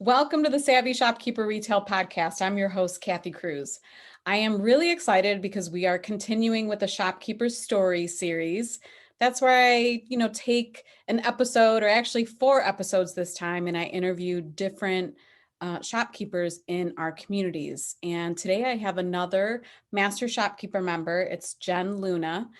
Welcome to the Savvy Shopkeeper Retail Podcast. I'm your host, Kathy Cruz. I am really excited because we are continuing with the Shopkeeper Story series. That's where I, take an episode, or actually 4 episodes this time, and I interview different shopkeepers in our communities. And today I have another Master Shopkeeper member. It's Jen Luna.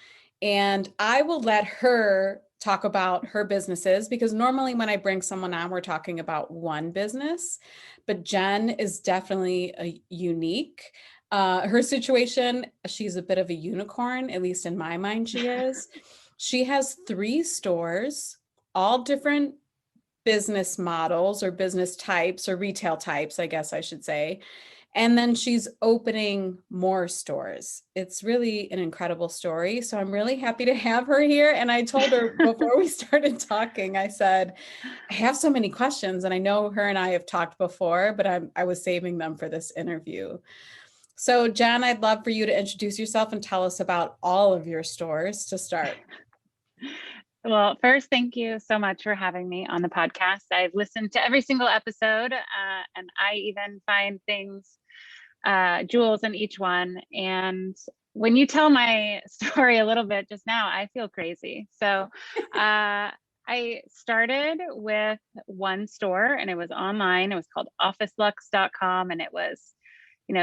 And I will let her talk about her businesses because normally when I bring someone on, we're talking about one business, but Jen is definitely a unique. Her situation, she's a bit of a unicorn, at least in my mind, she is. She has 3 stores, all different business models or business types or retail types, I guess I should say. And then she's opening more stores. It's really an incredible story. So I'm really happy to have her here. And I told her before we started talking, I said, I have so many questions and I know her and I have talked before, but I was saving them for this interview. So Jen, I'd love for you to introduce yourself and tell us about all of your stores to start. Well, first, thank you so much for having me on the podcast. I've listened to every single episode, and I even find things, jewels in each one. And when you tell my story a little bit just now, I feel crazy. So I started with one store and it was online. It was called officelux.com. And it was,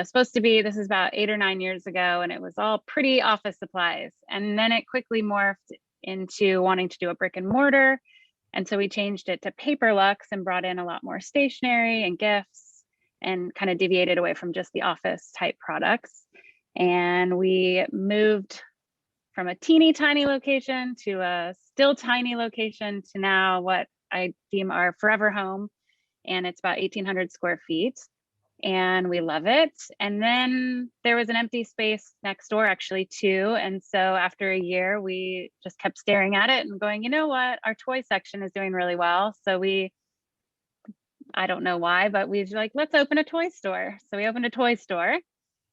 supposed to be, this is about 8 or 9 years ago, and it was all pretty office supplies. And then it quickly morphed into wanting to do a brick and mortar. And so we changed it to Paper Luxe and brought in a lot more stationery and gifts and kind of deviated away from just the office type products. And we moved from a teeny tiny location to a still tiny location to now what I deem our forever home. And it's about 1,800 square feet. And we love it. And then there was an empty space next door actually too. And so after a year, we just kept staring at it and going, you know what, our toy section is doing really well. So I don't know why, but we was like, let's open a toy store. So we opened a toy store.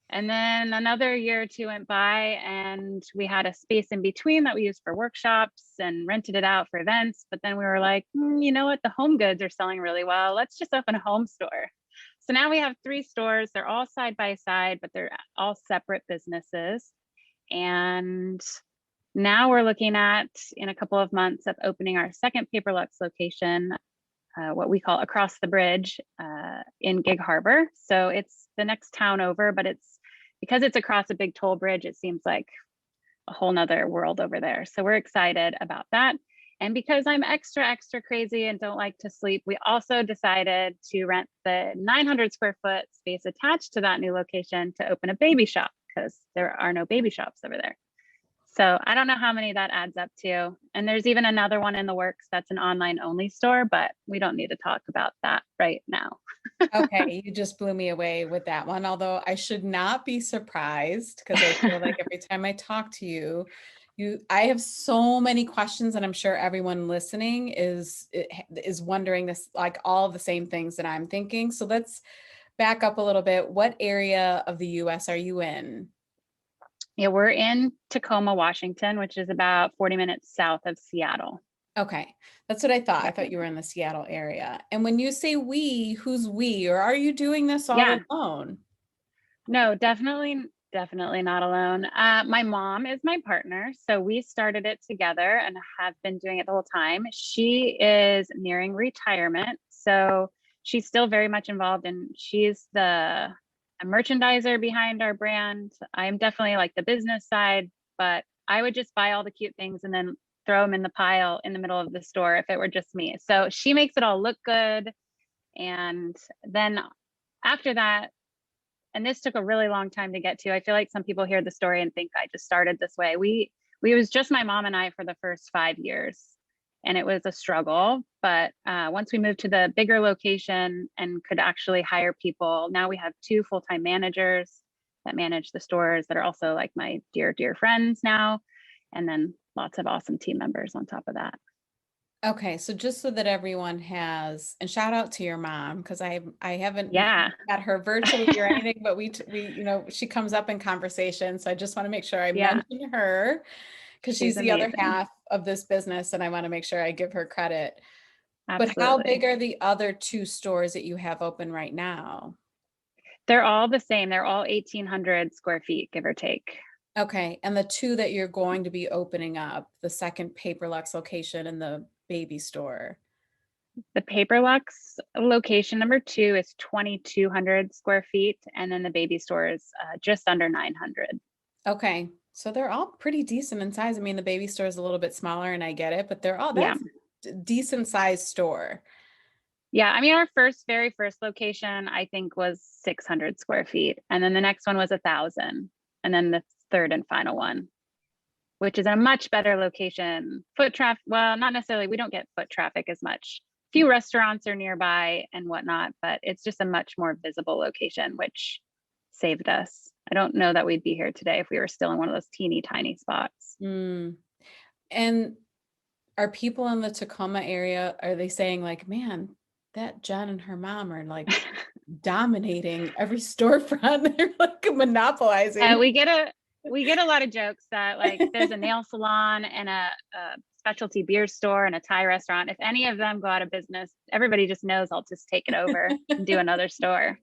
And then another year or 2 went by and we had a space in between that we used for workshops and rented it out for events. But then we were like, you know what, the home goods are selling really well. Let's just open a home store. So now we have 3 stores. They're all side by side, but they're all separate businesses. And now we're looking at, in a couple of months, of opening our second Paper Luxe location, what we call across the bridge in Gig Harbor. So it's the next town over, but because it's across a big toll bridge, it seems like a whole nother world over there. So we're excited about that. And because I'm extra crazy and don't like to sleep, we also decided to rent the 900 square foot space attached to that new location to open a baby shop because there are no baby shops over there. So I don't know how many that adds up to. And there's even another one in the works that's an online only store, but we don't need to talk about that right now. Okay, you just blew me away with that one, although I should not be surprised because I feel like every time I talk to you, I have so many questions, and I'm sure everyone listening is wondering this, like all the same things that I'm thinking. So let's back up a little bit. What area of the US are you in? Yeah, we're in Tacoma, Washington, which is about 40 minutes south of Seattle. Okay, that's what I thought. I thought you were in the Seattle area. And when you say we, who's we, or are you doing this all alone? No, definitely not alone. My mom is my partner, so we started it together and have been doing it the whole time. She is nearing retirement, so she's still very much involved, and she's the merchandiser behind our brand. I'm definitely like the business side, but I would just buy all the cute things and then throw them in the pile in the middle of the store if it were just me. So she makes it all look good. And then after that, and this took a really long time to get to. I feel like some people hear the story and think I just started this way. We was just my mom and I for the first 5 years, and it was a struggle. But once we moved to the bigger location and could actually hire people, now we have 2 full-time managers that manage the stores that are also like my dear friends now, and then lots of awesome team members on top of that. Okay, so just so that everyone has, and shout out to your mom because I haven't Yeah. met her virtually or anything, but we she comes up in conversation, so I just want to make sure I mention her because she's the other half of this business, and I want to make sure I give her credit. But how big Absolutely. are the other 2 stores that you have open right now? They're all the same. They're all 1,800 square feet, give or take. Okay, and the 2 that you're going to be opening up, the second Paperluxe location and the baby store. The Paperluxe location number 2 is 2,200 square feet, and then the baby store is just under 900. Okay, so they're all pretty decent in size. I mean, the baby store is a little bit smaller and I get it, but they're all Yeah. that's decent sized store. Yeah. I mean, our very first location, I think, was 600 square feet. And then the next one was 1,000. And then the third and final one, which is a much better location. Foot traffic, well, not necessarily, we don't get foot traffic as much. Few restaurants are nearby and whatnot, but it's just a much more visible location, which saved us. I don't know that we'd be here today if we were still in one of those teeny tiny spots. Mm. And are people in the Tacoma area, are they saying like, man, that Jen and her mom are like dominating every storefront. They're like Uh, monopolizing. we get a we get a lot of jokes that like there's a nail salon and a specialty beer store and a Thai restaurant. If any of them go out of business, everybody just knows I'll just take it over and do another store.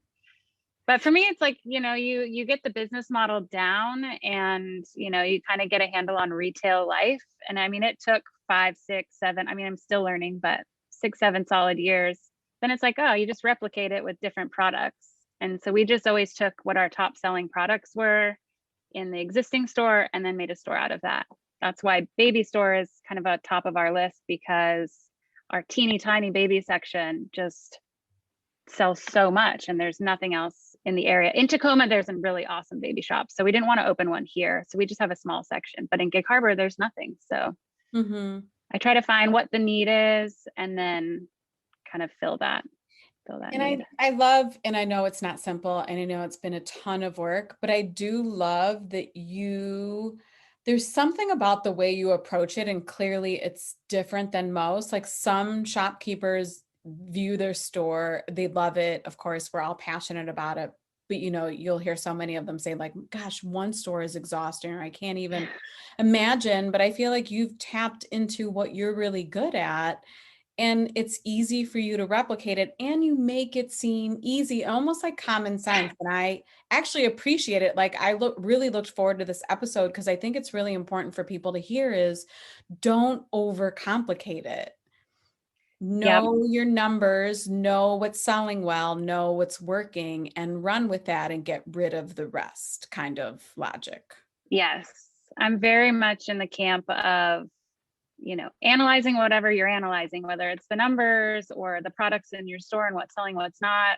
But for me, it's like, you get the business model down and, you kind of get a handle on retail life. And I mean, it took 5, 6, 7, I mean, I'm still learning, but 6, 7 solid years. Then it's like, oh, you just replicate it with different products. And so we just always took what our top selling products were in the existing store and then made a store out of that. That's why baby store is kind of a top of our list, because our teeny tiny baby section just sells so much and there's nothing else in the area. In Tacoma, there's a really awesome baby shop. So we didn't want to open one here. So we just have a small section. But in Gig Harbor, there's nothing. So Hmm. I try to find what the need is and then kind of fill that And need. I love, and I know it's not simple, and I know it's been a ton of work, but I do love that there's something about the way you approach it, and clearly it's different than most. Like some shopkeepers view their store, they love it. Of course, we're all passionate about it, but you'll hear so many of them say, like, gosh, one store is exhausting, or I can't even imagine. But I feel like you've tapped into what you're really good at and it's easy for you to replicate it and you make it seem easy, almost like common sense. And I actually appreciate it. Like really looked forward to this episode because I think it's really important for people to hear is don't overcomplicate it. Yep. Know your numbers, know what's selling well, know what's working, and run with that and get rid of the rest kind of logic. Yes. I'm very much in the camp of, analyzing whatever you're analyzing, whether it's the numbers or the products in your store and what's selling, what's not.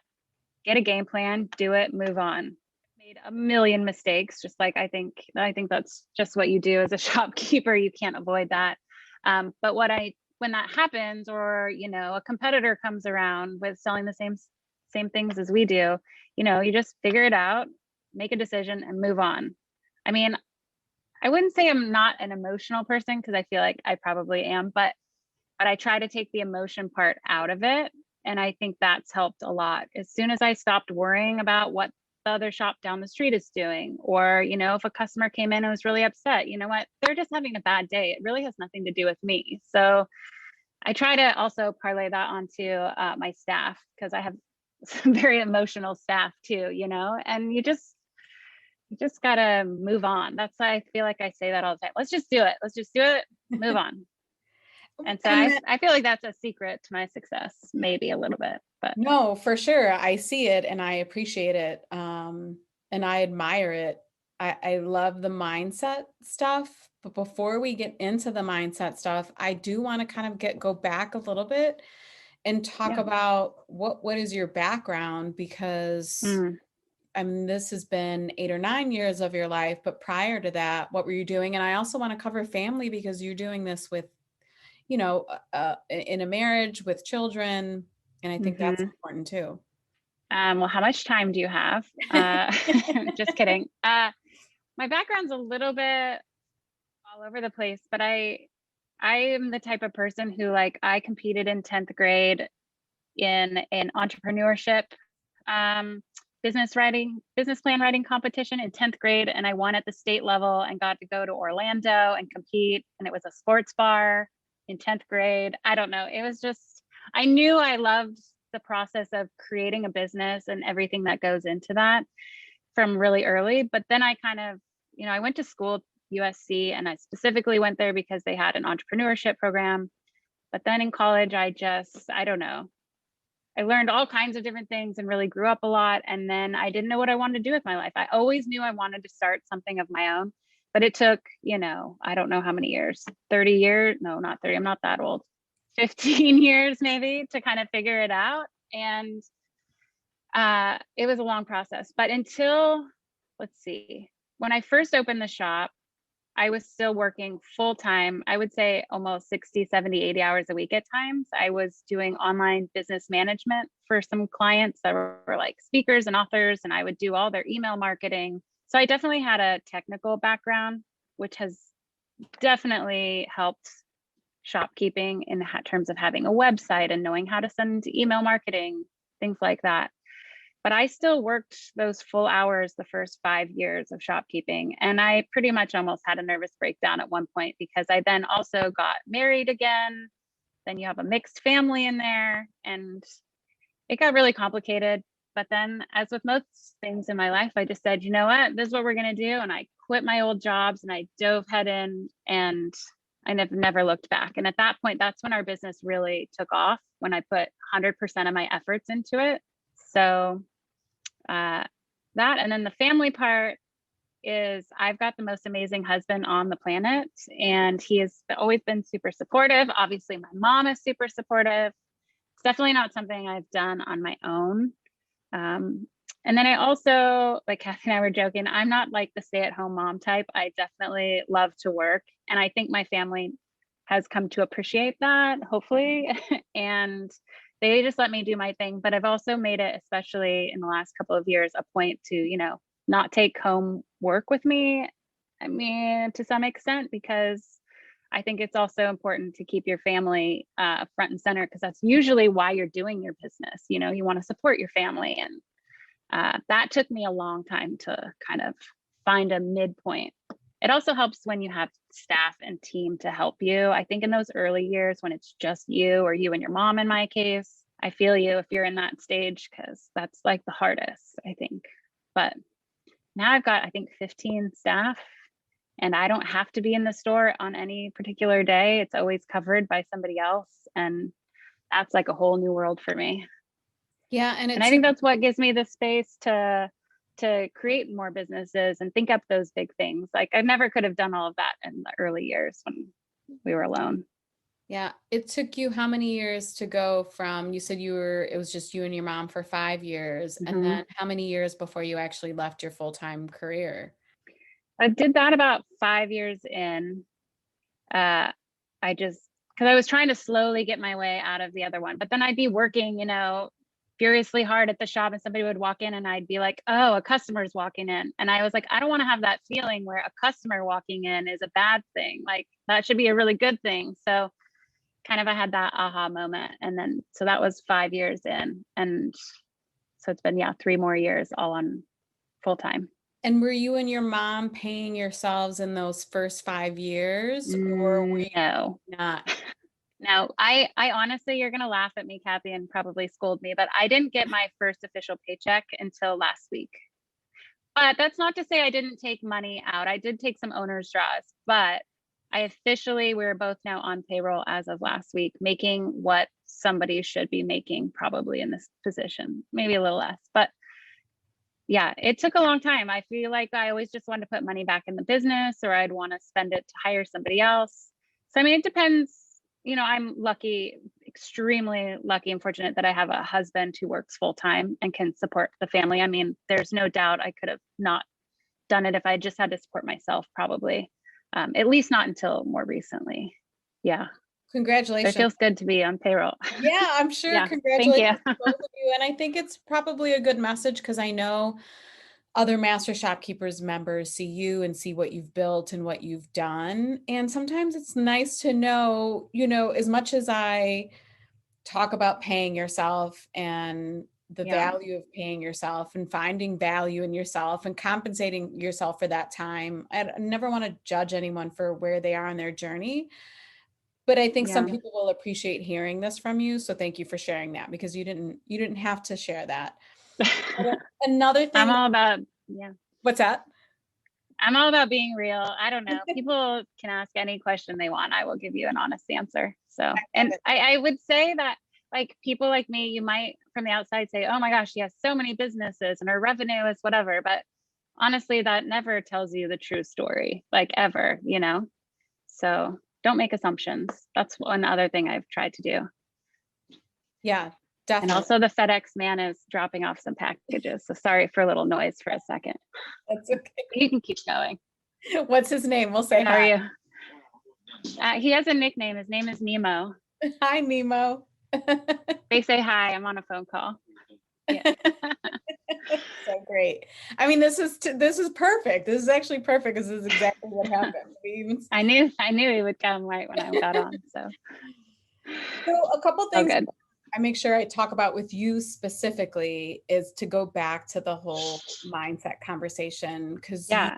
Get a game plan, do it, move on. Made a million mistakes, just like I think that's just what you do as a shopkeeper. You can't avoid that. But when that happens, or a competitor comes around with selling the same things as we do, you just figure it out, make a decision, and move on. I mean, I wouldn't say I'm not an emotional person, because I feel like I probably am, but I try to take the emotion part out of it. And I think that's helped a lot. As soon as I stopped worrying about what the other shop down the street is doing, or, if a customer came in and was really upset, you know what? They're just having a bad day. It really has nothing to do with me. So I try to also parlay that onto my staff, because I have some very emotional staff too, and you just gotta move on. That's why I feel like I say that all the time. Let's just do it. Let's just do it. Move on. And so And I feel like that's a secret to my success, maybe a little bit, but no, for sure. I see it and I appreciate it. And I admire it. I love the mindset stuff. But before we get into the mindset stuff, I do want to kind of go back a little bit and talk yeah. about what is your background because Mm. I mean this has been 8 or 9 years of your life, but prior to that, what were you doing? And I also want to cover family because you're doing this with in a marriage with children. And I think that's Hmm. important too. Well, how much time do you have? Just kidding. My background's a little bit all over the place, but I am the type of person who, like, I competed in 10th grade in an entrepreneurship um, business plan writing competition in 10th grade. And I won at the state level and got to go to Orlando and compete. And it was a sports bar in 10th grade. I don't know. It was just, I knew I loved the process of creating a business and everything that goes into that from really early. But then I kind of, I went to school, USC, and I specifically went there because they had an entrepreneurship program. But then in college, I don't know. I learned all kinds of different things and really grew up a lot. And then I didn't know what I wanted to do with my life. I always knew I wanted to start something of my own, but it took, I don't know how many years, 30 years. No, not 30. I'm not that old. 15 years maybe to kind of figure it out. And it was a long process, but until, let's see, when I first opened the shop, I was still working full time. I would say almost 60, 70, 80 hours a week at times. I was doing online business management for some clients that were like speakers and authors, and I would do all their email marketing. So I definitely had a technical background, which has definitely helped shopkeeping in terms of having a website and knowing how to send email marketing, things like that. But I still worked those full hours the first 5 years of shopkeeping. And I pretty much almost had a nervous breakdown at one point because I then also got married again. Then you have a mixed family in there and it got really complicated. But then, as with most things in my life, I just said, you know what, this is what we're going to do. And I quit my old jobs and I dove head in and I never looked back. And at that point, that's when our business really took off, when I put 100% of my efforts into it. So that, and then the family part is I've got the most amazing husband on the planet, and he has always been super supportive. Obviously, my mom is super supportive. It's definitely not something I've done on my own. And then I also, like Kathy and I were joking, I'm not like the stay-at-home mom type. I definitely love to work, and I think my family has come to appreciate that, hopefully. And they just let me do my thing. But I've also made it, especially in the last couple of years, a point to, not take home work with me. I mean, to some extent, because I think it's also important to keep your family front and center, because that's usually why you're doing your business. You want to support your family. And that took me a long time to kind of find a midpoint. It also helps when you have staff and team to help you. I think in those early years when it's just you or you and your mom, in my case, I feel you if you're in that stage, because that's like the hardest, I think. But now I've got, I think, 15 staff, and I don't have to be in the store on any particular day. It's always covered by somebody else. And that's like a whole new world for me. Yeah. And I think that's what gives me the space to create more businesses and think up those big things. Like I never could have done all of that in the early years when we were alone. Yeah. It took you how many years to go from, you said it was just you and your mom for 5 years. And Mm-hmm. then how many years before you actually left your full-time career? I did that about 5 years in. Because I was trying to slowly get my way out of the other one, but then I'd be working, furiously hard at the shop, and somebody would walk in and I'd be like, oh, a customer's walking in. And I was like, I don't want to have that feeling where a customer walking in is a bad thing. Like that should be a really good thing. So kind of I had that aha moment. And then, so that was 5 years in. And so it's been, 3 more years all on full time. And were you and your mom paying yourselves in those first 5 years, or were you No. not? No, I honestly, you're going to laugh at me, Kathy, and probably scold me, but I didn't get my first official paycheck until last week. But that's not to say I didn't take money out. I did take some owner's draws, but we're both now on payroll as of last week, making what somebody should be making probably in this position, maybe a little less. But yeah, it took a long time. I feel like I always just wanted to put money back in the business, or I'd want to spend it to hire somebody else. So, I mean, it depends. I'm lucky, extremely lucky and fortunate that I have a husband who works full time and can support the family. I mean, there's no doubt I could have not done it if I just had to support myself, probably. At least not until more recently. Yeah. Congratulations. It feels good to be on payroll. Yeah, I'm sure. Yeah, Congratulations thank to both of you. And I think it's probably a good message, because I know other Master Shopkeepers members see you and see what you've built and what you've done. And sometimes it's nice to know, as much as I talk about paying yourself and the Yeah. value of paying yourself and finding value in yourself and compensating yourself for that time. I never want to judge anyone for where they are in their journey. But I think some Yeah. people will appreciate hearing this from you. So thank you for sharing that, because you didn't have to share that. Another I'm thing, all about, yeah. what's that? I'm all about being real. I don't know. People can ask any question they want. I will give you an honest answer. So, Love and it. I would say that like people like me, you might from the outside say, oh my gosh, she has so many businesses and her revenue is whatever. But honestly, that never tells you the true story, like ever, you know? So don't make assumptions. That's one other thing I've tried to do. Yeah, And definitely. also the FedEx man is dropping off some packages. So sorry for a little noise for a second. That's okay. You can keep going. What's his name? We'll say How are hi. you? He has a nickname. His name is Nemo. Hi, Nemo. They say hi. I'm on a phone call. Yeah. So great. I mean, this is perfect. This is actually perfect because this is exactly what happened. I knew he would come right when I got on. So A couple all things good. I make sure I talk about with you specifically is to go back to the whole mindset conversation, because Yeah.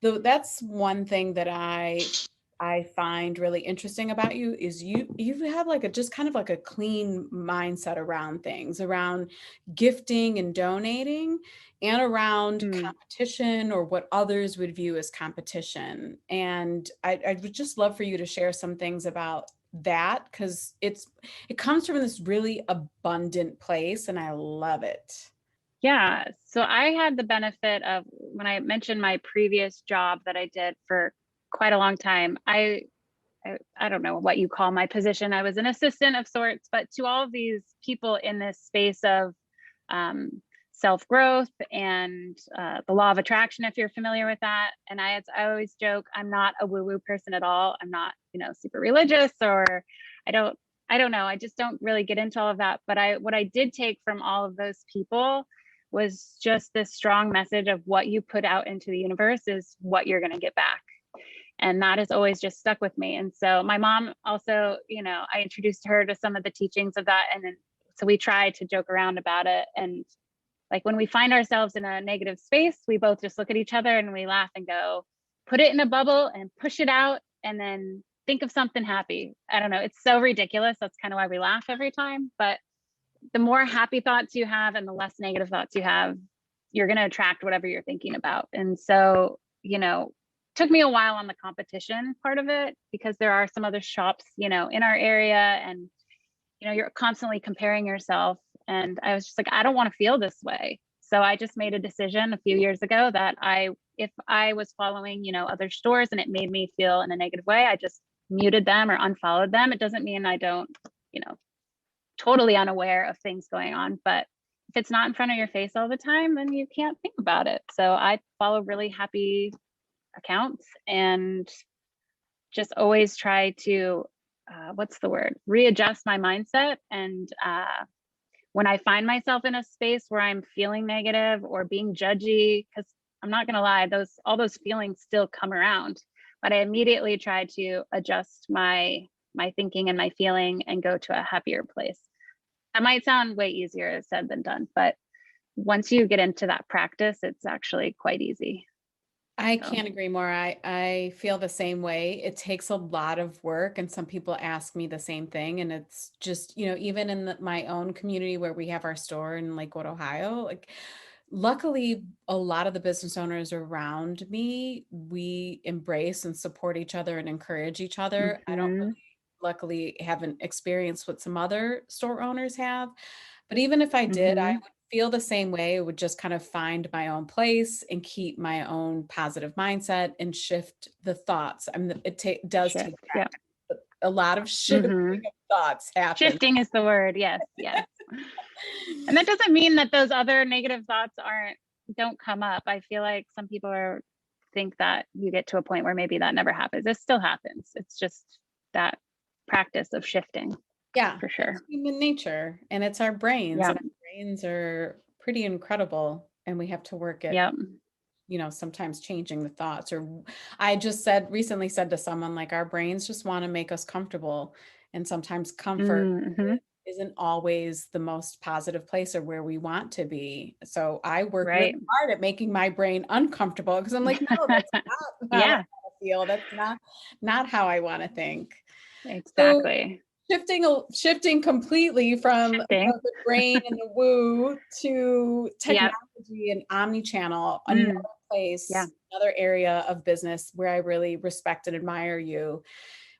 that's one thing that I find really interesting about you is you have like a just kind of like a clean mindset around things, around gifting and donating, and around Mm. competition or what others would view as competition. And I would just love for you to share some things about that, because it comes from this really abundant place and I love it. Yeah. So I had the benefit of when I mentioned my previous job that I did for quite a long time. I don't know what you call my position. I was an assistant of sorts, but to all of these people in this space of um, self growth and the law of attraction, if you're familiar with that. And I always joke, I'm not a woo woo person at all. I'm not, super religious, or I don't, I don't know. I just don't really get into all of that. But what I did take from all of those people was just this strong message of what you put out into the universe is what you're going to get back. And that has always just stuck with me. And so my mom also, I introduced her to some of the teachings of that. And then so we try to joke around about it. And like when we find ourselves in a negative space, we both just look at each other and we laugh and go, put it in a bubble and push it out, and then think of something happy. I don't know. It's so ridiculous. That's kind of why we laugh every time. But the more happy thoughts you have and the less negative thoughts you have, you're going to attract whatever you're thinking about. And so, took me a while on the competition part of it, because there are some other shops, in our area, and, you're constantly comparing yourself. And I was just like, I don't want to feel this way. So I just made a decision a few years ago that if I was following, other stores and it made me feel in a negative way, I just muted them or unfollowed them. It doesn't mean I don't, totally unaware of things going on, but if it's not in front of your face all the time, then you can't think about it. So I follow really happy accounts and just always try to what's the word, readjust my mindset. And when I find myself in a space where I'm feeling negative or being judgy, because I'm not going to lie, all those feelings still come around, but I immediately try to adjust my thinking and my feeling and go to a happier place. That might sound way easier said than done, but once you get into that practice, it's actually quite easy. I So, can't agree more. I feel the same way. It takes a lot of work, and some people ask me the same thing. And it's just, even in my own community where we have our store in Lakewood, Ohio, like luckily a lot of the business owners around me, we embrace and support each other and encourage each other. I don't mhm, luckily haven't experienced what some other store owners have. But even if I did, I mhm, would feel the same way. I would just kind of find my own place and keep my own positive mindset and shift the thoughts. Does take shift. Yeah. practice. But a lot of shifting Mhm. of thoughts happen. Shifting is the word. Yes, yes. And that doesn't mean that those other negative thoughts don't come up. I feel like some people think that you get to a point where maybe that never happens. It still happens. It's just that practice of shifting Yeah, for sure. it's human nature, and it's our brains, Yeah. and our brains are pretty incredible, and we have to work at, Yeah. sometimes changing the thoughts. Or I just recently said to someone, like, our brains just want to make us comfortable, and sometimes comfort Hmm. isn't always the most positive place or where we want to be. So I work really Right. hard at making my brain uncomfortable, because I'm like, no, that's not how I Yeah. want to feel. That's not how I want to think. So Exactly. shifting completely from Shifting. the brain and the woo to Yep. technology and omni-channel, another Mm, yeah. place, another area of business where I really respect and admire you.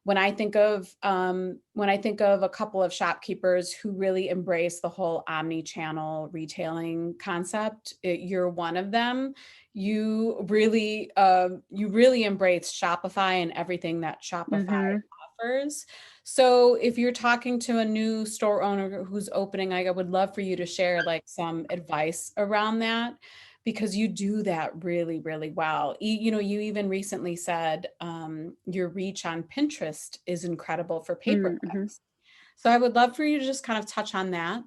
When I think of a couple of shopkeepers who really embrace the whole omni-channel retailing concept, you're one of them. You really embrace Shopify and everything that Shopify Hmm. offers. So if you're talking to a new store owner who's opening, I would love for you to share like some advice around that because you do that really, really well. You even recently said your reach on Pinterest is incredible for Hmm. pay-per-clicks. So I would love for you to just kind of touch on that.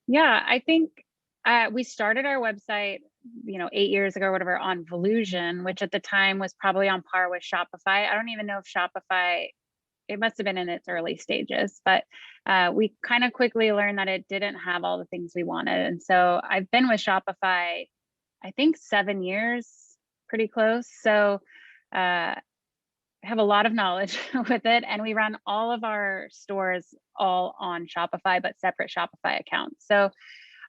Yeah, I think we started our website, 8 years ago or whatever, on Volusion, which at the time was probably on par with Shopify. I don't even know if Shopify, it must have been in its early stages, but we kind of quickly learned that it didn't have all the things we wanted. And so I've been with Shopify, I think 7 years, pretty close. So I have a lot of knowledge with it, and we run all of our stores all on Shopify, but separate Shopify accounts. So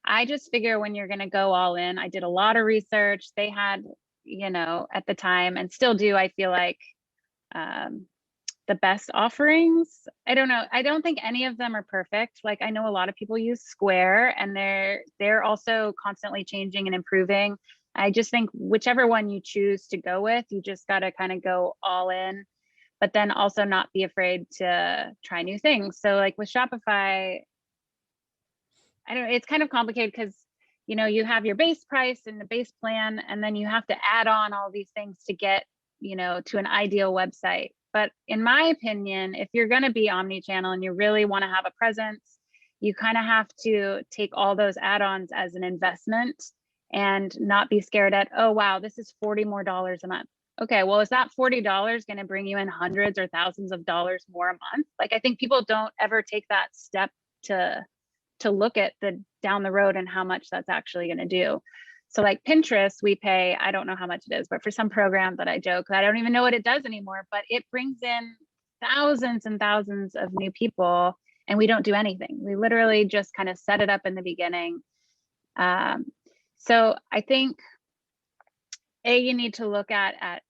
I just figure when you're going to go all in, I did a lot of research. They had, at the time, and still do, I feel like, um, the best offerings. I don't know. I don't think any of them are perfect. Like, I know a lot of people use Square, and they're also constantly changing and improving. I just think whichever one you choose to go with, you just got to kind of go all in, but then also not be afraid to try new things. So like with Shopify, I don't know, it's kind of complicated because you have your base price and the base plan, and then you have to add on all these things to get, to an ideal website. But in my opinion, if you're going to be omni-channel and you really want to have a presence, you kind of have to take all those add-ons as an investment and not be scared at, oh wow, this is $40 more a month. Okay, well, is that $40 going to bring you in hundreds or thousands of dollars more a month? Like, I think people don't ever take that step to look at the down the road and how much that's actually going to do. So like Pinterest, we pay, I don't know how much it is, but for some program that I joke, I don't even know what it does anymore, but it brings in thousands and thousands of new people, and we don't do anything. We literally just kind of set it up in the beginning. Um, so I think you need to look at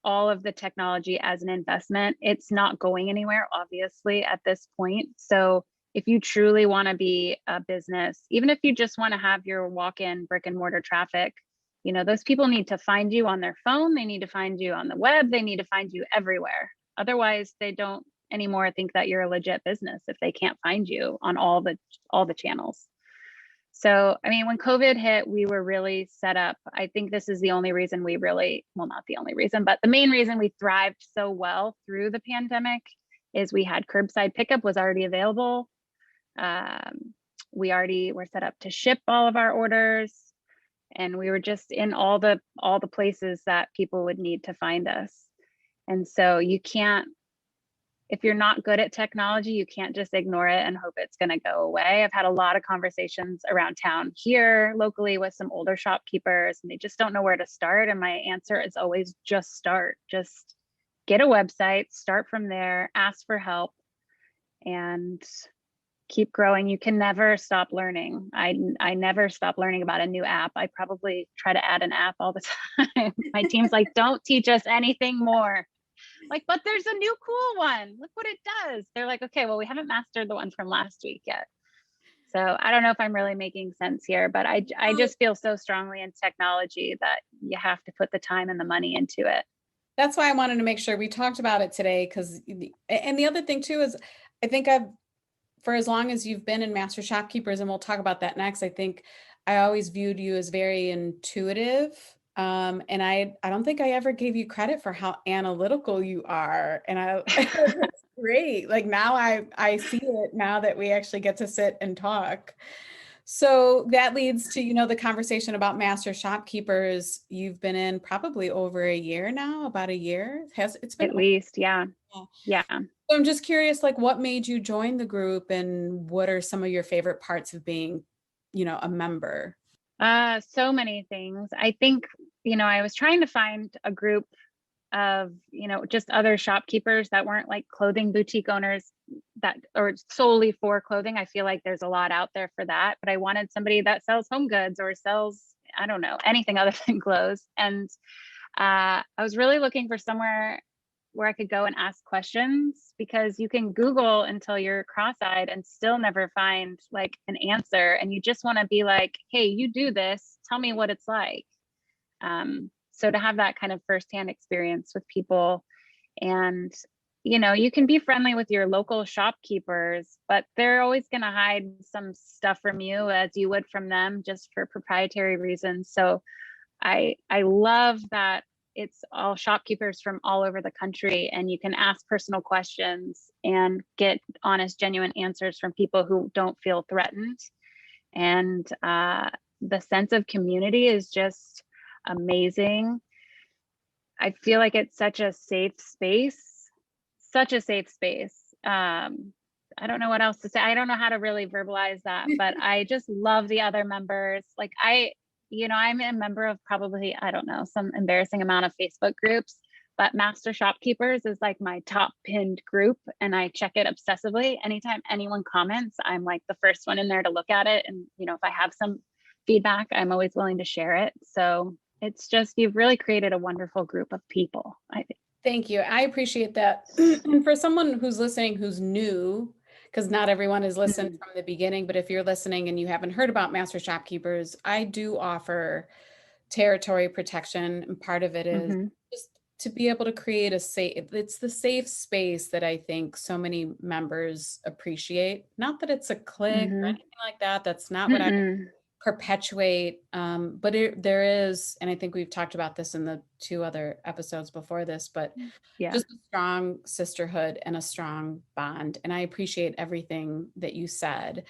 all of the technology as an investment. It's not going anywhere, obviously, at this point. So if you truly want to be a business, even if you just want to have your walk-in brick and mortar traffic, those people need to find you on their phone. They need to find you on the web. They need to find you everywhere. Otherwise, they don't anymore think that you're a legit business if they can't find you on all the channels. So, I mean, when COVID hit, we were really set up. I think this is the only reason we really, well, not the only reason, but the main reason we thrived so well through the pandemic is we had curbside pickup was already available. We already were set up to ship all of our orders, and we were just in all the places that people would need to find us. And so you can't, if you're not good at technology, you can't just ignore it and hope it's going to go away. I've had a lot of conversations around town here locally with some older shopkeepers, and they just don't know where to start. And my answer is always just start. Just get a website, start from there, ask for help, and keep growing. You can never stop learning. I never stop learning about a new app. I probably try to add an app all the time. My team's like, don't teach us anything more. Like, but there's a new cool one. Look what it does. They're like, okay, well, we haven't mastered the one from last week yet. So I don't know if I'm really making sense here, but I just feel so strongly in technology that you have to put the time and the money into it. That's why I wanted to make sure we talked about it today and the other thing too is I think for as long as you've been in Master Shopkeepers, and we'll talk about that next, I think I always viewed you as very intuitive. And I don't think I ever gave you credit for how analytical you are. And it's great. Like now I see it now that we actually get to sit and talk. So that leads to, the conversation about Master Shopkeepers. You've been in probably over a year now, about a year. It's been At least, yeah. over. Yeah. So I'm just curious, like what made you join the group and what are some of your favorite parts of being, a member? So many things. I think, I was trying to find a group of, just other shopkeepers that weren't like clothing boutique owners that or solely for clothing. I feel like there's a lot out there for that, but I wanted somebody that sells home goods or sells, I don't know, anything other than clothes. And I was really looking for somewhere where I could go and ask questions, because you can Google until you're cross-eyed and still never find like an answer. And you just want to be like, hey, you do this, tell me what it's like. So to have that kind of firsthand experience with people, and you can be friendly with your local shopkeepers, but they're always going to hide some stuff from you as you would from them, just for proprietary reasons. So I love that it's all shopkeepers from all over the country, and you can ask personal questions and get honest, genuine answers from people who don't feel threatened. And the sense of community is just amazing. I feel like it's such a safe space, such a safe space. I don't know what else to say. I don't know how to really verbalize that, but I just love the other members. Like I'm a member of probably, I don't know, some embarrassing amount of Facebook groups, but Master Shopkeepers is like my top pinned group, and I check it obsessively. Anytime anyone comments, I'm like the first one in there to look at it. And, if I have some feedback, I'm always willing to share it. So it's just, you've really created a wonderful group of people, I think. Thank you. I appreciate that. And for someone who's listening, who's new, because not everyone has listened from the beginning, but if you're listening and you haven't heard about Master Shopkeepers, I do offer territory protection. And part of it is just to be able to create it's the safe space that I think so many members appreciate. Not that it's a clique or anything like that. That's not what I perpetuate. But there is, and I think we've talked about this in the 2 other episodes before this, but just a strong sisterhood and a strong bond. And I appreciate everything that you said.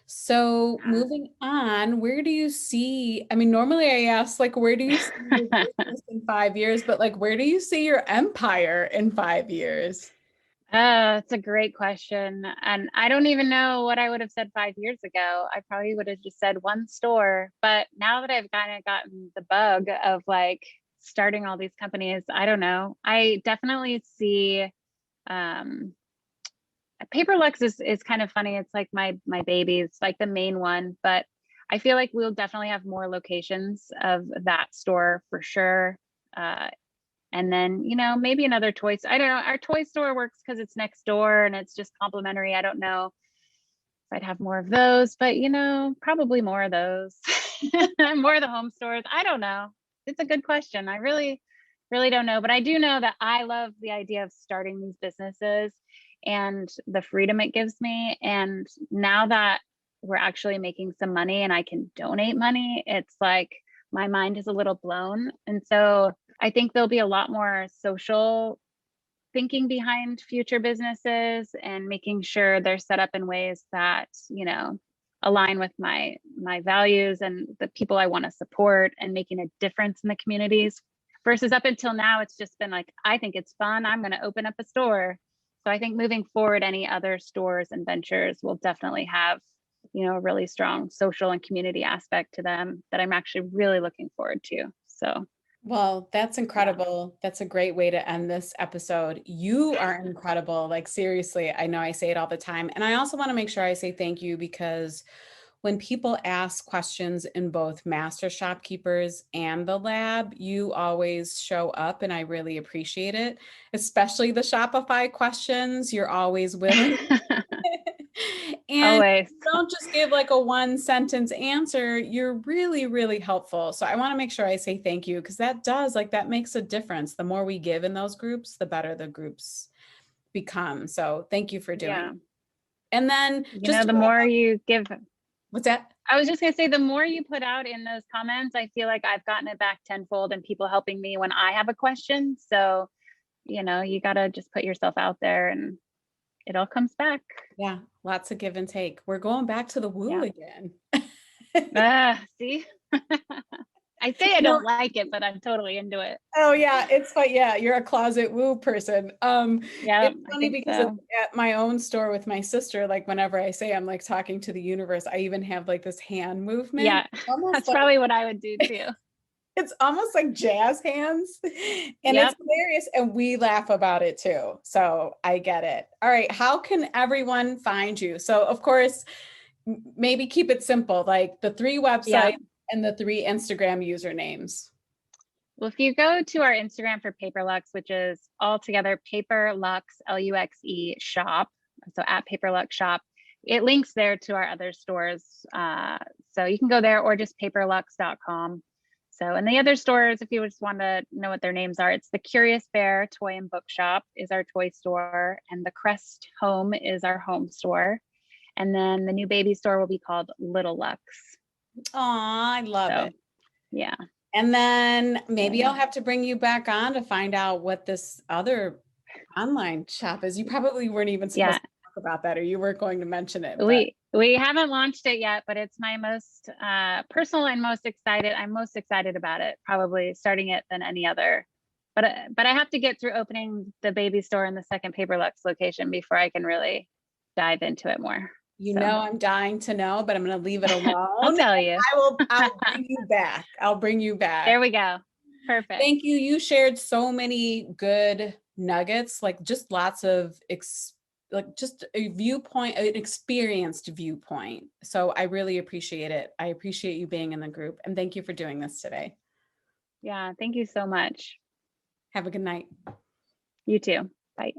So moving on, where do you see, I mean, normally I ask, like, where do you see your business in 5 years, but like, where do you see your empire in 5 years? It's a great question. And I don't even know what I would have said 5 years ago. I probably would have just said one store. But now that I've kind of gotten the bug of like starting all these companies, I don't know. I definitely see Paper Luxe is kind of funny. It's like my baby. It's like the main one, but I feel like we'll definitely have more locations of that store for sure. And then, maybe another toy. I don't know. Our toy store works because it's next door and it's just complimentary. I don't know if I'd have more of those, but probably more of those. More of the home stores. I don't know. It's a good question. I really, really don't know. But I do know that I love the idea of starting these businesses and the freedom it gives me. And now that we're actually making some money and I can donate money, it's like my mind is a little blown. And so I think there'll be a lot more social thinking behind future businesses and making sure they're set up in ways that, align with my values and the people I want to support, and making a difference in the communities, versus up until now, it's just been like, I think it's fun, I'm going to open up a store. So I think moving forward, any other stores and ventures will definitely have, a really strong social and community aspect to them that I'm actually really looking forward to. So Well, that's incredible. That's a great way to end this episode. You are incredible. Like, seriously, I know I say it all the time. And I also want to make sure I say thank you, because when people ask questions in both Master Shopkeepers and the lab, you always show up, and I really appreciate it, especially the Shopify questions. You're always willing. And always. don't just give like a 1-sentence answer. You're really, really helpful. So I want to make sure I say thank you, because that makes a difference. The more we give in those groups, the better the groups become. So thank you for doing it. And then the more you give. What's that? I was just going to say, the more you put out in those comments, I feel like I've gotten it back tenfold, and people helping me when I have a question. So, you got to just put yourself out there and it all comes back. Yeah. Lots of give and take. We're going back to the woo again. See, I say I don't like it, but I'm totally into it. Oh yeah, it's fun. Yeah, you're a closet woo person. It's funny because at my own store with my sister, like whenever I say I'm like talking to the universe, I even have like this hand movement. Yeah, that's probably what I would do too. It's almost like jazz hands, and it's Yep. hilarious, and we laugh about it too. So I get it. All right, how can everyone find you? So of course, maybe keep it simple, like the 3 Yep. websites and the 3 Instagram usernames. Well, if you go to our Instagram for Paper Luxe, which is all together Paper Luxe, Luxe shop, so at Paper Luxe shop, it links there to our other stores. So you can go there or just paperluxe.com. So, and the other stores, if you just want to know what their names are, it's the Curious Bear Toy and Bookshop is our toy store, and the Crest Home is our home store. And then the new baby store will be called Little Luxe. Aw, I love So, it. yeah. And then maybe Yeah. I'll have to bring you back on to find out what this other online shop is. You probably weren't even Yeah. supposed to talk about that, or you weren't going to mention it, but We haven't launched it yet, but it's my most personal and most excited. I'm most excited about it, probably starting it than any other. But I have to get through opening the baby store in the second Paper Luxe location before I can really dive into it more. you So know I'm dying to know, but I'm going to leave it I'll alone. tell you. I'll bring you back. I'll bring you back. There we go. Perfect. Thank you. You shared so many good nuggets, like just lots of like just a viewpoint, an experienced viewpoint. So I really appreciate it. I appreciate you being in the group, and thank you for doing this today. Yeah. Thank you so much. Have a good night. You too. Bye.